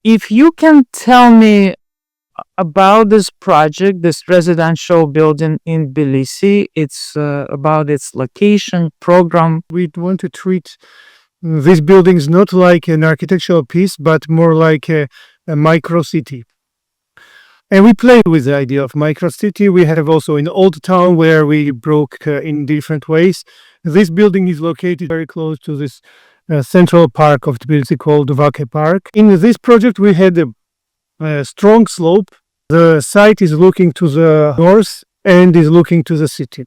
if you can tell me about this project, this residential building in Tbilisi, it's about its location, program. We want to treat these buildings not like an architectural piece, but more like a micro city. And we play with the idea of micro city. We have also in Old Town where we broke in different ways. This building is located very close to this central park of Tbilisi called Vake Park. In this project, we had a strong slope. The site is looking to the north and is looking to the city.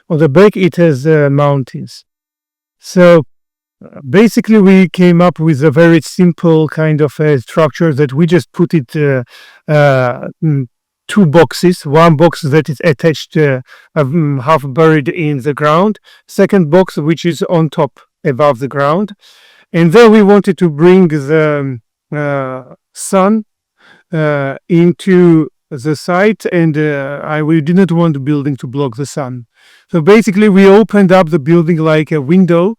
On the back, it has mountains. So basically, we came up with a very simple kind of a structure that we just put it two boxes. One box that is attached, half buried in the ground. Second box, which is on top, above the ground. And then we wanted to bring the sun into the site, and we didn't want the building to block the sun. So basically, we opened up the building like a window,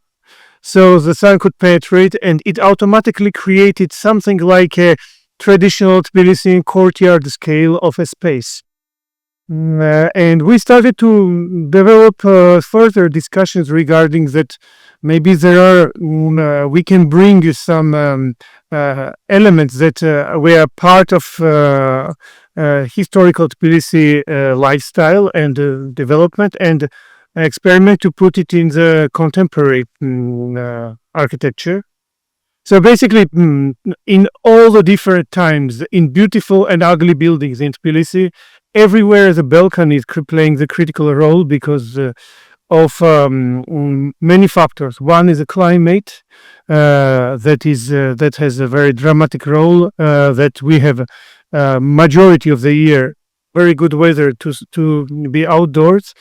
so the sun could penetrate, and it automatically created something like a traditional Tbilisi courtyard scale of a space. And we started to develop further discussions regarding that. Maybe there are we can bring some elements that were part of historical Tbilisi lifestyle and development, and experiment to put it in the contemporary architecture. So basically, in all the different times, in beautiful and ugly buildings in Tbilisi, everywhere the balcony is playing the critical role because of many factors. One is the climate that has a very dramatic role. That we have majority of the year very good weather to be outdoors.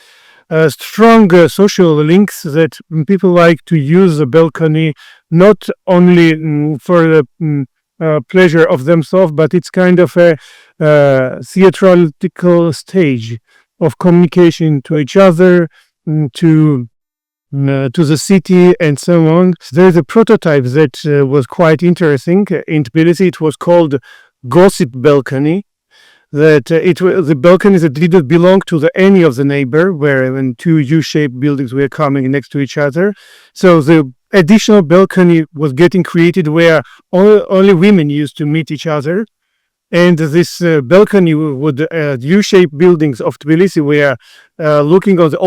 Strong social links that people like to use the balcony not only for the pleasure of themselves, but it's kind of a theatrical stage of communication to each other, to the city, and so on. There's a prototype that was quite interesting in Tbilisi. It was called Gossip Balcony. That the balconies that didn't belong to any of the neighbor, where when two U-shaped buildings were coming next to each other. So the additional balcony was getting created where only women used to meet each other. And this balcony would U-shaped buildings of Tbilisi were looking on the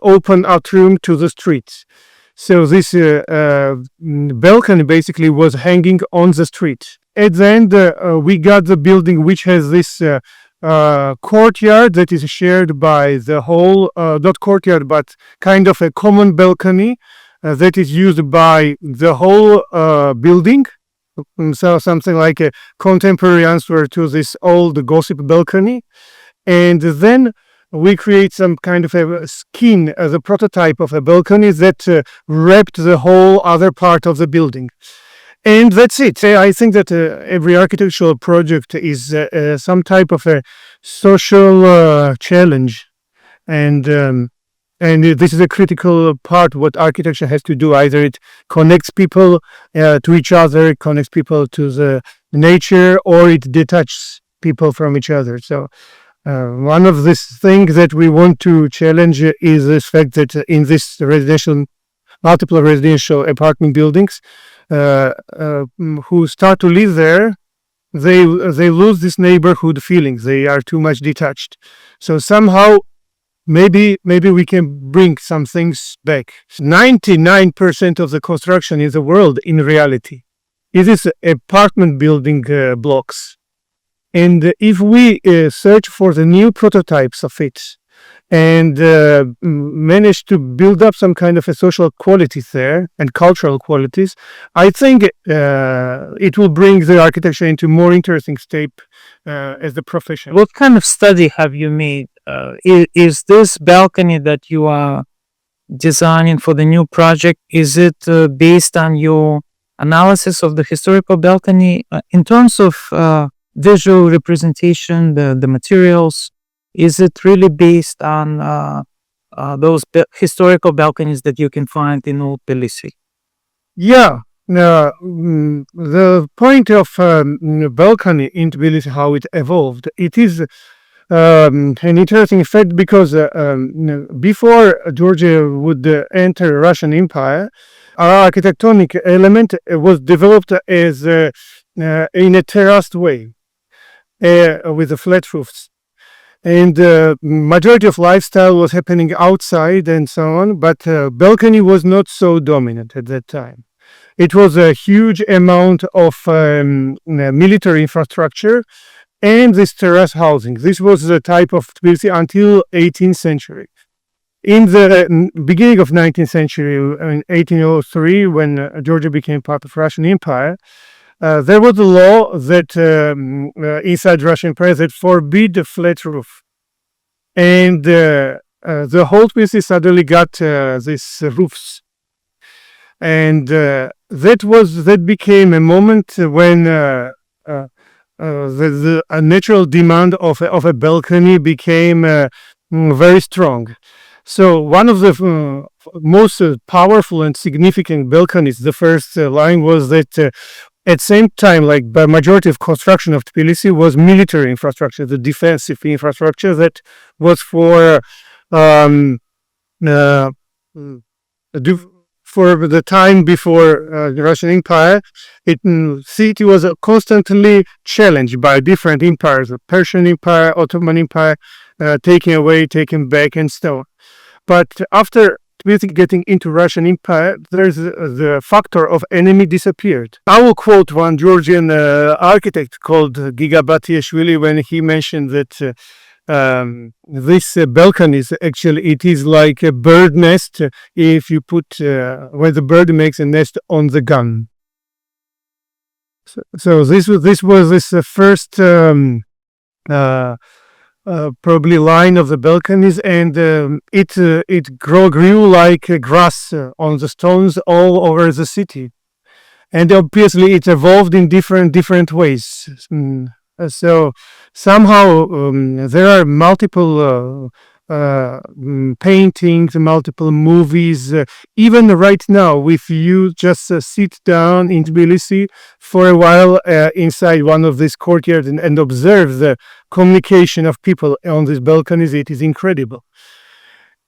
open atrium to the streets. So this balcony basically was hanging on the street. At the end, we got the building which has this courtyard that is shared by the whole, not courtyard, but kind of a common balcony that is used by the whole building. So something like a contemporary answer to this old gossip balcony. And then we create some kind of a skin as a prototype of a balcony that wrapped the whole other part of the building. And that's it. I think that every architectural project is some type of a social challenge. And this is a critical part what architecture has to do. Either it connects people to each other, connects people to the nature, or it detaches people from each other. So one of these things that we want to challenge is this fact that in this multiple residential apartment buildings, who start to live there, they lose this neighborhood feeling. They are too much detached. So somehow, maybe we can bring some things back. 99% of the construction in the world, in reality, it is apartment building blocks. And if we search for the new prototypes of it and manage to build up some kind of a social qualities there and cultural qualities, I think it will bring the architecture into more interesting state as the profession. What kind of study have you made? Is this balcony that you are designing for the new project, is it based on your analysis of the historical balcony in terms of visual representation, the materials? Is it really based on those historical balconies that you can find in Old Tbilisi? Yeah, The point of balcony in Tbilisi, how it evolved, it is an interesting fact because before Georgia would enter Russian Empire, our architectonic element was developed as in a terraced way with the flat roofs. And majority of lifestyle was happening outside and so on, but balcony was not so dominant at that time. It was a huge amount of military infrastructure and this terrace housing. This was the type of Tbilisi until 18th century. In the beginning of 19th century, in 1803, when Georgia became part of Russian Empire, there was a law that inside Russian Empire that forbid the flat roof, and the whole Tbilisi suddenly got these roofs, and that became a moment when the natural demand of a balcony became very strong. So one of the most powerful and significant balconies, the first line was that at same time, like the majority of construction of Tbilisi was military infrastructure, the defensive infrastructure that was for the time before the Russian Empire. City was constantly challenged by different empires, the Persian Empire, Ottoman Empire, taking away, taking back, and so on. But after Tbilisi getting into Russian Empire, there's the factor of enemy disappeared. I will quote one Georgian architect called Giga when he mentioned that this balconies, actually it is like a bird nest if you put where the bird makes a nest on the gun. So this was this first probably line of the balconies, and it grew like grass on the stones all over the city, and obviously it evolved in different ways. So somehow there are multiple paintings, multiple movies. Even right now, if you just sit down in Tbilisi for a while inside one of these courtyards and observe the communication of people on these balconies, it is incredible.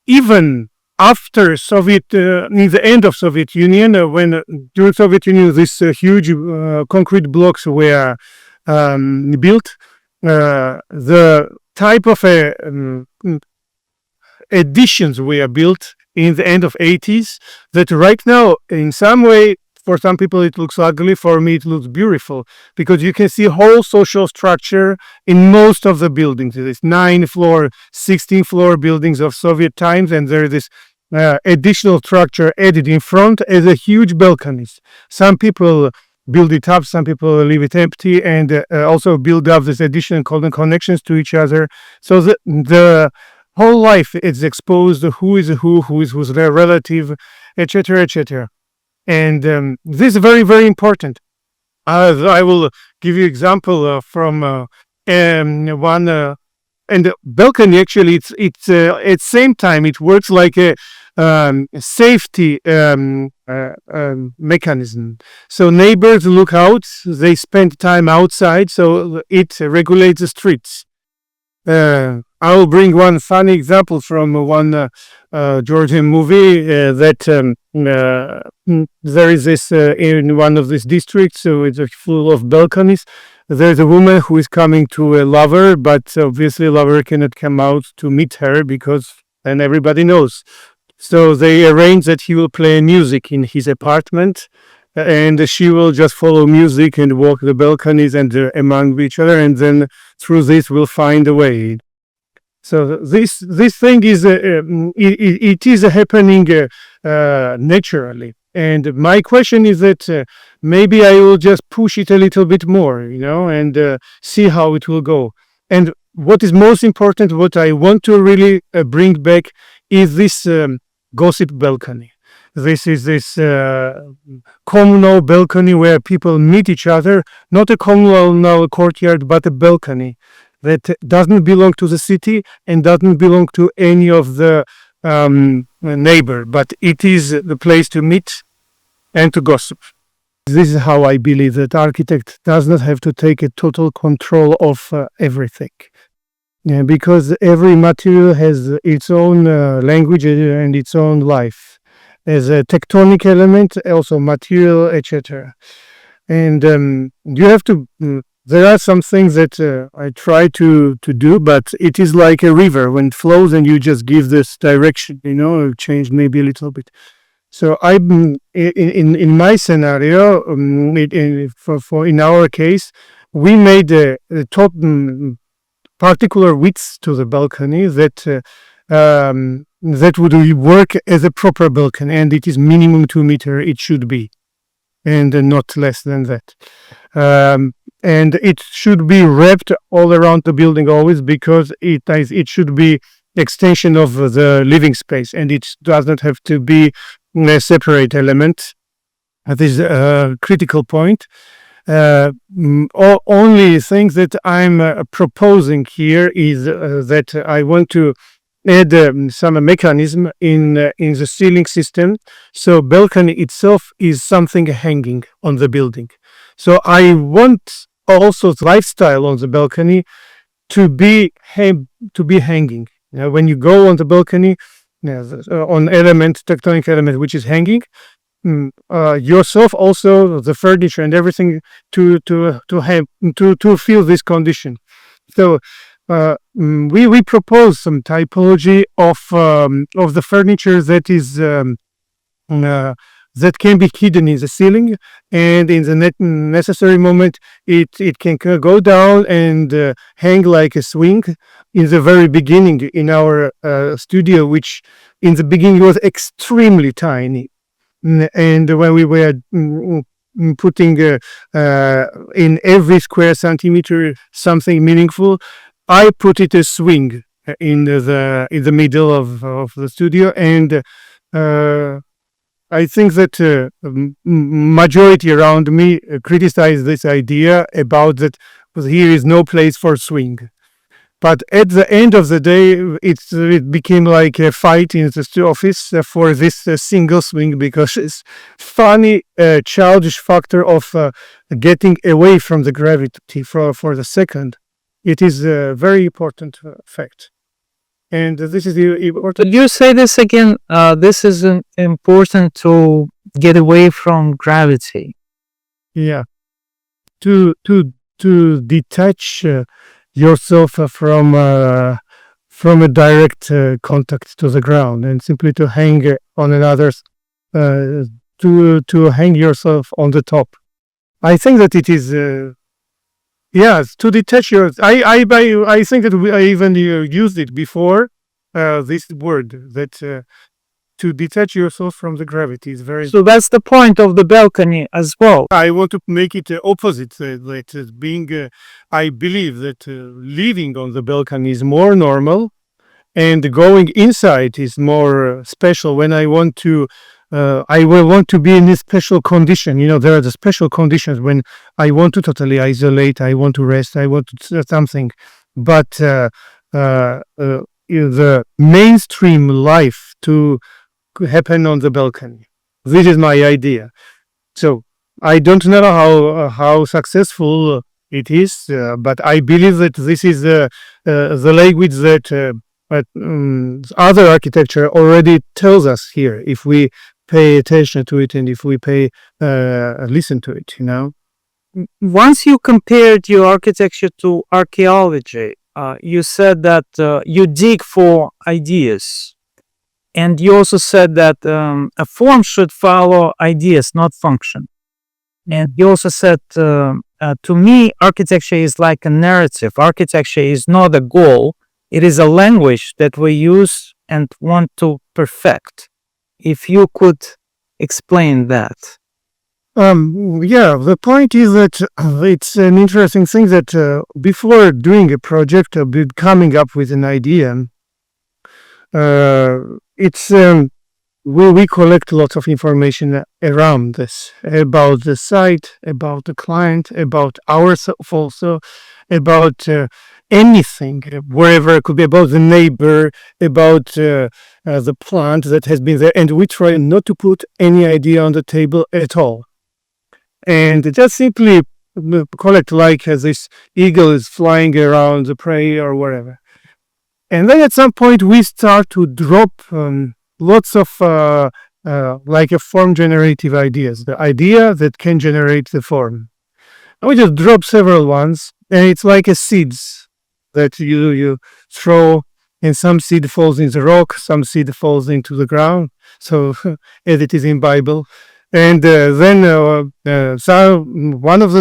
Even after Soviet, in the end of Soviet Union, when during Soviet Union these huge concrete blocks were built, the type of additions were built in the end of 80s that right now in some way for some people it looks ugly, for me it looks beautiful, because you can see whole social structure in most of the buildings. There's 9-floor, 16-floor buildings of Soviet times, and there is this additional structure added in front as a huge balconies. Some people build it up, some people leave it empty, and also build up this additional connections to each other. So the whole life is exposed, who is who's their relative, etc., etc. And this is very, very important. I will give you example from one, and the balcony actually it's at same time it works like a safety mechanism. So neighbors look out, they spend time outside, so it regulates the streets. I will bring one funny example from one Georgian movie that there is this in one of these districts, so it's full of balconies. There's a woman who is coming to a lover, but obviously lover cannot come out to meet her because then everybody knows. So they arrange that he will play music in his apartment, and she will just follow music and walk the balconies and among each other, and then through this will find a way. So this thing is it is happening naturally. And my question is that maybe I will just push it a little bit more, and see how it will go. And what is most important, what I want to really bring back is this gossip balcony. This is this communal balcony where people meet each other, not a communal courtyard, but a balcony that doesn't belong to the city and doesn't belong to any of the neighbor, but it is the place to meet and to gossip. This is how I believe that architect does not have to take a total control of everything. Yeah, because every material has its own language and its own life. As a tectonic element, also material, etc. And you have to. There are some things that I try to do, but it is like a river when it flows, and you just give this direction. Change maybe a little bit. So I, in my scenario, in our case, we made the top particular widths to the balcony that would work as a proper balcony, and it is minimum 2 meter. It should be, and not less than that. And it should be wrapped all around the building always, because it should be extension of the living space, and it does not have to be a separate element. This is a critical point. Only thing that I'm proposing here is that I want to add some mechanism in the ceiling system. So balcony itself is something hanging on the building. So I want also the lifestyle on the balcony to be hanging. When you go on the balcony, on tectonic element which is hanging, yourself also the furniture and everything to feel this condition. So we propose some typology of the furniture that is that can be hidden in the ceiling, and in the necessary moment it can go down and hang like a swing. In the very beginning in our studio, which in the beginning was extremely tiny, and when we were putting in every square centimeter something meaningful, I put it a swing in the middle of the studio, and I think that majority around me criticize this idea about that here is no place for swing. But at the end of the day, it became like a fight in the office for this single swing, because it's funny childish factor of getting away from the gravity for the second. It is a very important fact. And this is important. Could you say this again? This is important to get away from gravity. Yeah. To detach yourself from a direct contact to the ground, and simply to hang on another, to hang yourself on the top. I think that it is to detach your. I think that I even used it before. This word that to detach yourself from the gravity is very. So that's the point of the balcony as well. I want to make it opposite. That being, I believe that living on the balcony is more normal, and going inside is more special. When I want to, I will want to be in a special condition. There are the special conditions when I want to totally isolate. I want to rest. I want to something, but the mainstream life to happen on the balcony. This is my idea. So I don't know how successful it is, but I believe that this is the language that other architecture already tells us here, if we pay attention to it and if we listen to it. Once you compared your architecture to archaeology, you said that you dig for ideas, and you also said that a form should follow ideas, not function. And you also said, to me, architecture is like a narrative. Architecture is not a goal. It is a language that we use and want to perfect. If you could explain that. The point is that it's an interesting thing that before doing a project or coming up with an idea, it's we collect lots of information around this, about the site, about the client, about ourselves also, about anything, wherever. It could be about the neighbor, about the plant that has been there, and we try not to put any idea on the table at all. and just simply call it like this eagle is flying around the prey or wherever. And then at some point we start to drop lots of like a form generative ideas, the idea that can generate the form. And we just drop several ones, and it's like a seeds that you throw, and some seed falls in the rock, some seed falls into the ground. So as it is in Bible. And then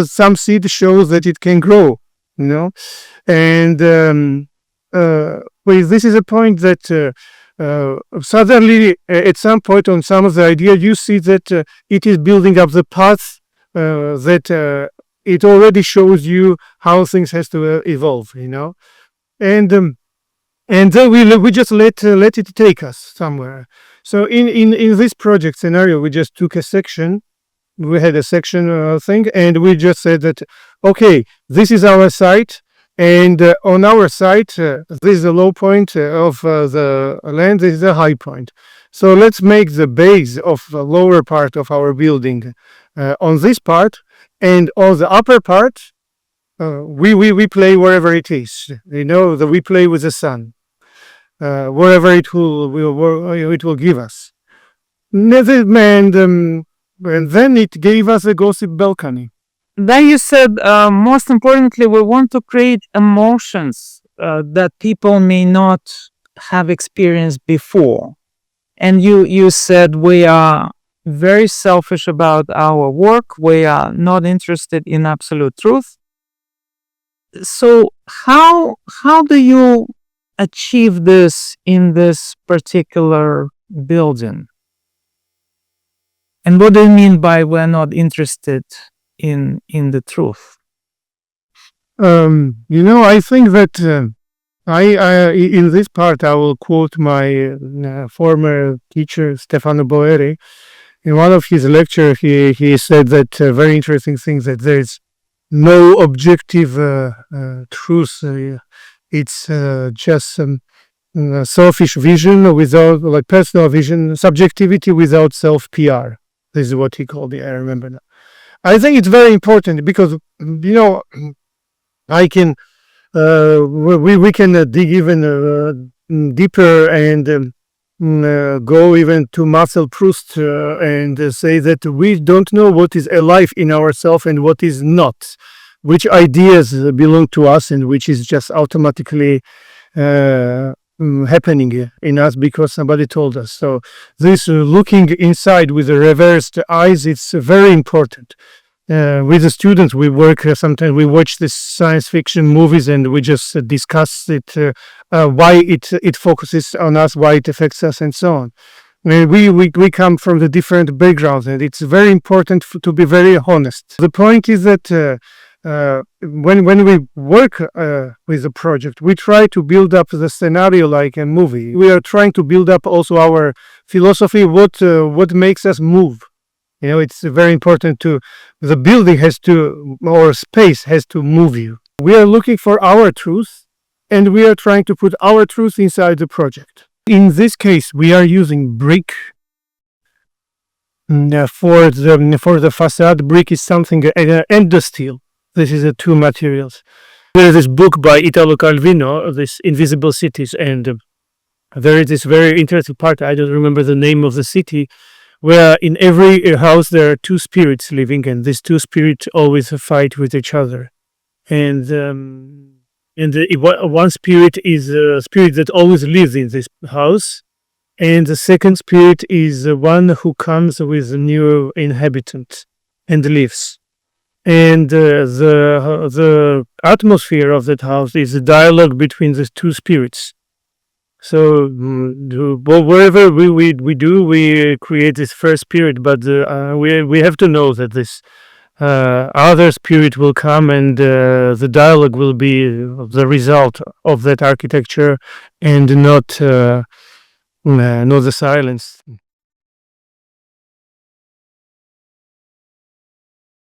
some seed shows that it can grow, and well, this is a point that suddenly at some point on some of the idea you see that it is building up the path that it already shows you how things has to evolve, and then we just let it take us somewhere. So in this project scenario, we just took a section. We had a section thing, and we just said that, okay, this is our site, and on our site, this is the low point of the land, this is the high point. So let's make the base of the lower part of our building on this part, and on the upper part, we play wherever it is. That we play with the sun. Wherever it will give us. And then it gave us a gossip balcony. Then you said, most importantly, we want to create emotions that people may not have experienced before. And you said we are very selfish about our work. We are not interested in absolute truth. So how do you achieve this in this particular building? And what do you mean by we're not interested in the truth? I think that I in this part I will quote my former teacher Stefano Boeri. In one of his lectures, he said that very interesting thing, that there is no objective truth. It's just selfish vision without, like, personal vision, subjectivity without self-PR. This is what he called it. I remember now. I think it's very important because, I can, we can dig even deeper and go even to Marcel Proust and say that we don't know what is alive in ourselves and what is not, which ideas belong to us and which is just automatically happening in us because somebody told us. So this looking inside with the reversed eyes, it's very important. With the students we work, sometimes we watch this science fiction movies and we just discuss it, why it focuses on us, why it affects us, and so on. We come from the different backgrounds, and it's very important to be very honest. The point is that when we work with a project, we try to build up the scenario like a movie. We are trying to build up also our philosophy, what makes us move. It's very important the building has to, or space has to move you. We are looking for our truth, and we are trying to put our truth inside the project. In this case, we are using brick. For the facade, brick is something, and the steel. This is the two materials. There is this book by Italo Calvino, this Invisible Cities, and there is this very interesting part, I don't remember the name of the city, where in every house there are two spirits living, and these two spirits always fight with each other. And one spirit is a spirit that always lives in this house, and the second spirit is the one who comes with a new inhabitant and lives. And the atmosphere of that house is a dialogue between the two spirits. So wherever we do, we create this first spirit, but we have to know that this other spirit will come, and the dialogue will be the result of that architecture, and not the silence.